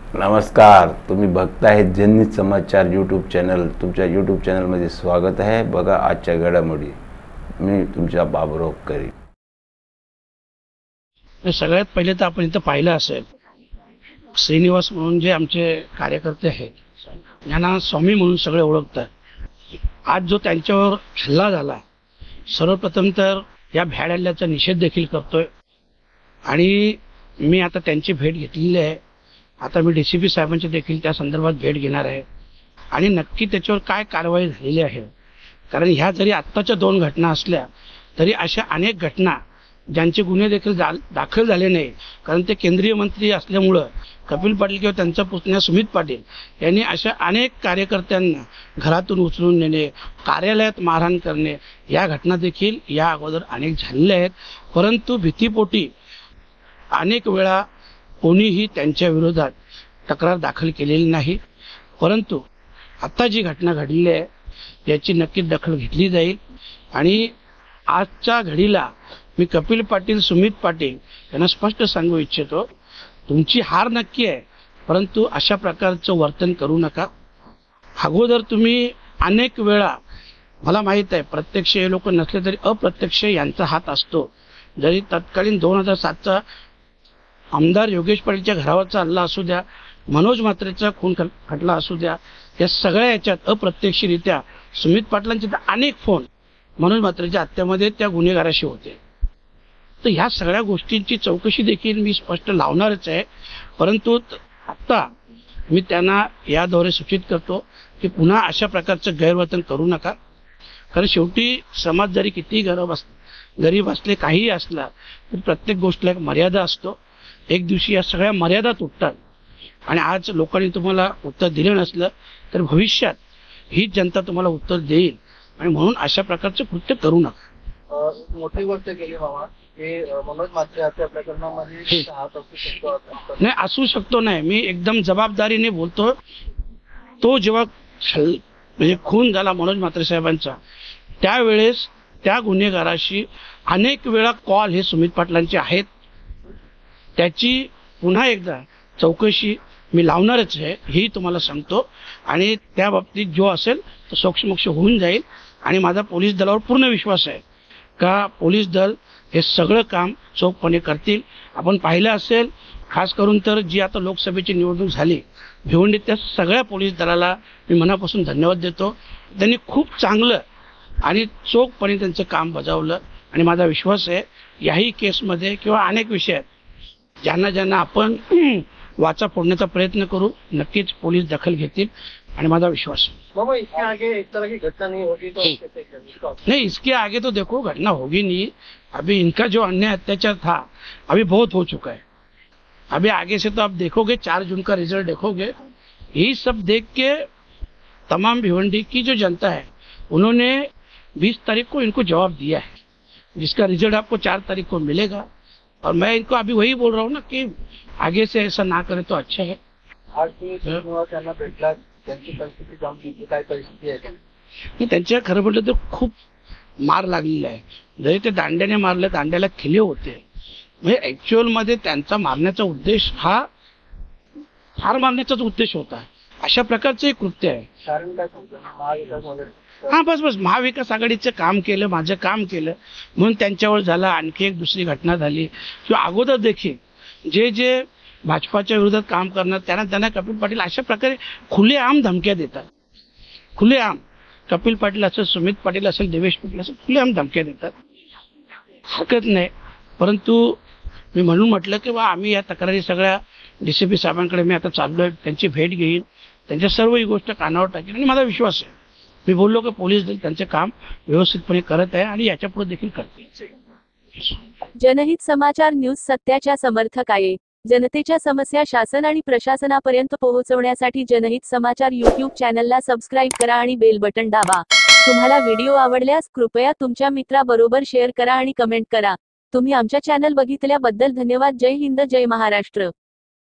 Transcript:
नमस्कार, तुम्ही बघताय जनहित समाचार यूट्यूब चॅनल। तुमच्या यूट्यूब चॅनलमध्ये स्वागत आहे। बघा आजच्या घडामोडी। मी तुमच्या बाबुराव करी। सगळ्यात पहिले तर आपण इथं पाहिलं असेल, श्रीनिवास म्हणून जे आमचे कार्यकर्ते आहेत यांना स्वामी म्हणून सगळे ओळखतात। आज जो त्यांच्यावर हल्ला झाला, सर्वप्रथम तर या भ्याड हल्ल्याचा निषेध देखील करतोय आणि मी आता त्यांची भेट घेतलेली आहे। आता मी डीसीपी साहेबांची देखील त्या संदर्भात भेट घेणार आहे आणि नक्की त्याच्यावर काय कारवाई झालेली आहे, कारण ह्या जरी आत्ताच्या 2 घटना असल्या तरी अशा अनेक घटना ज्यांचे गुन्हे देखील दाखल झाले नाही, कारण ते केंद्रीय मंत्री असल्यामुळं कपिल पाटील किंवा त्यांचा पुतण्या सुमित पाटील यांनी अशा अनेक कार्यकर्त्यांना घरातून उचलून नेणे, कार्यालयात मारहाण करणे, या घटना देखील या अगोदर अनेक झालेल्या आहेत। परंतु भीतीपोटी अनेक वेळा कोणीही त्यांच्या विरोधात तक्रार दाखल केलेली नाही। परंतु आता जी घटना घडली आहे याची नक्कीच दखल घेतली जाईल आणि आजच्या घडीला मी कपिल पाटील सुमित पाटील यांना स्पष्ट सांगू इच्छितो, तुमची हार नक्की आहे, परंतु अशा प्रकारचं वर्तन करू नका। अगोदर तुम्ही अनेक वेळा, मला माहित आहे प्रत्यक्ष हे लोक नसले तरी अप्रत्यक्ष यांचा हात असतो। जरी तत्कालीन 2007चा आमदार योगेश पाटीलच्या घरावरचा हल्ला असू द्या, मनोज म्हात्रेचा खून खटला असू द्या, या सगळ्या याच्यात अप्रत्यक्षरित्या सुमित पाटलांचे अनेक फोन मनोज म्हात्रेच्या हत्येमध्ये त्या गुन्हेगाराशी होते। तर ह्या सगळ्या गोष्टींची चौकशी देखील मी स्पष्ट लावणारच आहे। परंतु आता मी त्यांना याद्वारे सूचित करतो की पुन्हा अशा प्रकारचं गैरवर्तन करू नका, कारण शेवटी समाज जरी कितीही गरीब असले, काहीही असला तरी प्रत्येक गोष्टीला एक मर्यादा असतो। एक दिवशी या सगळ्या मर्यादा तुटतात आणि आज लोकांनी तुम्हाला उत्तर दिलं नसलं तर भविष्यात ही जनता तुम्हाला उत्तर देईल आणि म्हणून अशा प्रकारचं कृत्य करू नका। मोठी गोष्ट केली मामा की मनोज म्हात्रे हत्या प्रकरणामध्ये नाही असू शकतो, नाही मी एकदम जबाबदारीने बोलतो। तो जेव्हा म्हणजे खून झाला मनोज म्हात्रे साहेबांचा, त्यावेळेस त्या गुन्हेगाराशी अनेक वेळा कॉल हे सुमित पाटलांचे आहेत। त्याची पुन्हा एकदा चौकशी मी लावणारच आहे, ही तुम्हाला सांगतो आणि त्या बाबतीत जो असेल तो सोक्षमोक्ष होऊन जाईल आणि माझा पोलीस दलावर पूर्ण विश्वास आहे का पोलीस दल हे सगळं काम चोखपणे करतील। आपण पाहिलं असेल, खास करून तर जी आता लोकसभेची निवडणूक झाली भिवंडीत, त्या सगळ्या पोलीस दलाला मी मनापासून धन्यवाद देतो। त्यांनी खूप चांगलं आणि चोखपणे त्यांचं काम बजावलं आणि माझा विश्वास आहे याही केसमध्ये किंवा अनेक विषयात ज्यांना आपण वाचा फोडण्याचा प्रयत्न करू, नक्कीच पोलीस दखल घेतील आणि माझा विश्वास है। इसके आगे एक तरह की घटना नहीं होगी तो नहीं, इसके आगे तो देखो घटना होगी नहीं। अभी इनका जो अन्याय अत्याचार था अभी बहुत हो चुका है। अभी आगे से तो आप देखोगे 4 जून का रिजल्ट देखोगे, यही सब देख के तमाम भिवंडी की जो जनता है उन्होंने 20 तारीख को इनको जवाब दिया है, जिसका रिजल्ट आपको 4 तारीख को मिलेगा। और मैं इनको अभी वही बोल रहा हूँ ना कि आगे से ऐसा ना करे तो अच्छा है। आज त्यांना भेटला, त्यांची परिस्थिती जाऊन घेतली, काय परिस्थिती आहे? त्यांच्या खरं म्हटलं तर खूप मार लागलेला आहे। जरी ते दांड्याने मारले, दांड्याला खिले होते, म्हणजे ऍक्च्युअल मध्ये त्यांचा मारण्याचा उद्देश हा ठार मारण्याचाच उद्देश होता। अशा प्रकारचं एक कृत्य आहे। कारण काय समजा महाविकास वगैरे हा बस महाविकास आघाडीचं काम केलं, माझं काम केलं म्हणून त्यांच्यावर झाला। आणखी एक दुसरी घटना झाली किंवा अगोदर देखील जे भाजपाच्या विरोधात काम करणार त्यांना कपिल पाटील अशा प्रकारे खुलेआम धमक्या देतात। खुलेआम कपिल पाटील असेल, सुमित पाटील असेल, देवेश पाटील असेल, खुलेआम धमक्या देतात। हरकत नाही, परंतु मी म्हणून म्हटलं की आम्ही या तक्रारी सगळ्या डीसीपी साहेबांकडे मी आता चाललोय, त्यांची भेट घेईन, त्यांच्या सर्व ही गोष्ट कानावर टाकेन आणि माझा विश्वास आहे, मी बोललो की पोलीस दल त्यांचे काम व्यवस्थितपणे करत आहे आणि याच्या पुढे देखील करते। जनहित समाचार न्यूज सत्याच्या समर्थक आहे। जनतेच्या समस्या शासन आणि प्रशासनापर्यंत पोहोचवण्यासाठी जनहित समाचार यूट्यूब चॅनलला सबस्क्राइब करा आणि बेल बटन दाबा। तुम्हाला व्हिडिओ आवडल्यास कृपया तुमच्या मित्राबरोबर शेअर करा आणि कमेंट करा। तुम्ही आमच्या चॅनल बघितल्याबद्दल धन्यवाद। जय हिंद, जय महाराष्ट्र।